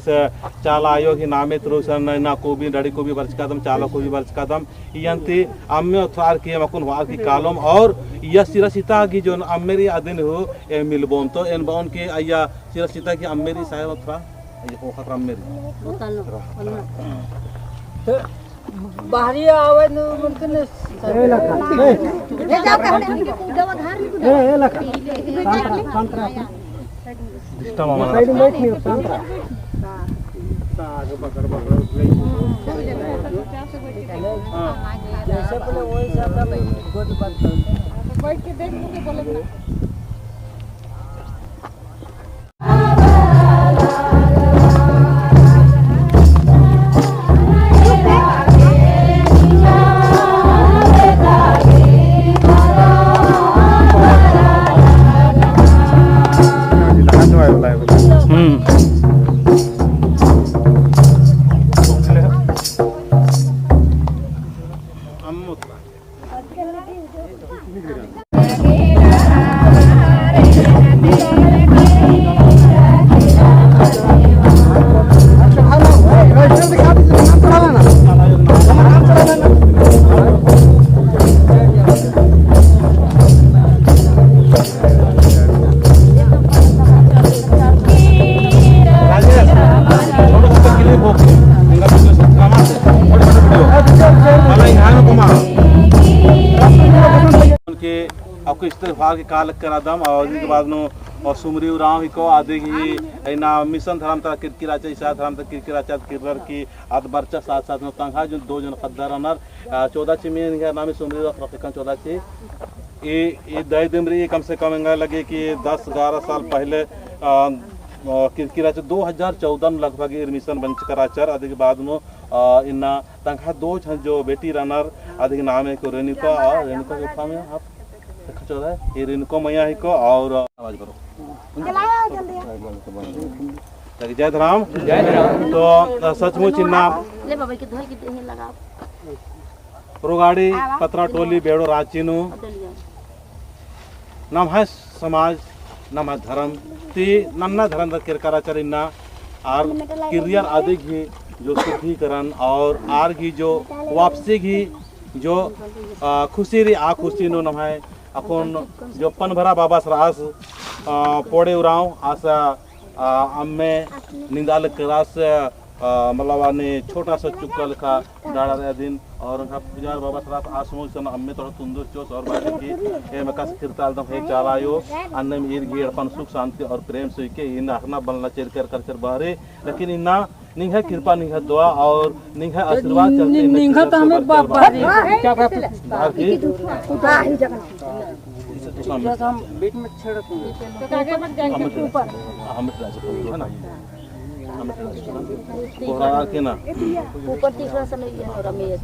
जैसे चाला आयोग ही नामे त्रोसन ना कोबी डड़ी कोबी बरचकादम चाला कोबी बरचकादम यंती अम्मे थार की मकुन वार की कालम और यह सिरसिता की जो अम्मेरी आदिन हो मिलबोन तो इन बाउन के आया सिरसिता की अम्मेरी साहेब था ये हो खतरा अम्मेरी तो बाहरी आवे न मुमकिन है लखा ये जाओ ए लखा संतरा सिस्टम हमारा साइड में बैठी हो संतरा जैसे बोले वही ज्यादा गोद बात बैठ के देख के बोले ना आपको इस्तेफार के काल करा दम और के बाद नो और सुमरी राम को आदे की ना मिशन धर्म तक किरकिराचा इसा धर्म तक किरकिराचा किरर की आद बर्चा साथ साथ में तंगा जो दो जन खद्दार अनर 14 ची में का नाम सुमरी रफिकन 14 ची ये दय दिमरी कम से कम इंगा लगे कि 10-11 साल पहले किरकिराचा 2014 में लगभग मिशन बंच कराचर आदि के बाद में इन्ना तंगा दो जो बेटी रनर आदि के नाम है को रेणुका के फार्म है आप ये रेणुका मैया ही को और आवाज करो जय राम तो सचमुच इन्ना रोगाड़ी पत्रा टोली बेड़ो रांचीनु नाम है समाज नाम है धर्म ती नन्ना धर्म किरकाराचर इन्ना और किरियर आदि की जो शुद्धिकरण और आर की जो वापसी की जो खुशी री आ खुशी नो नाम है अपन जो पन भरा बाबा सरास पोड़े उराव आशा अम्मे निंदाल क्लास मतलब आने छोटा सा चुकल का डाड़ा रहे दिन और पुजार बाबा सरास आसमो सन अम्मे थोड़ा तुंदर चोस और बाकी की ए मकास किरताल दम है चालायो अन्य में ईर अपन सुख शांति और प्रेम से के इन आखना बनना चेर कर बाहरे लेकिन इन्ना निंग है कृपा निंग है दुआ और निंग है आशीर्वाद चलते निंग है तो हमें बाप क्या बात हम बीच में छेड़ते हैं तो आगे मत जाएंगे ऊपर हम है ना हम के ना ऊपर तीसरा समय और हमें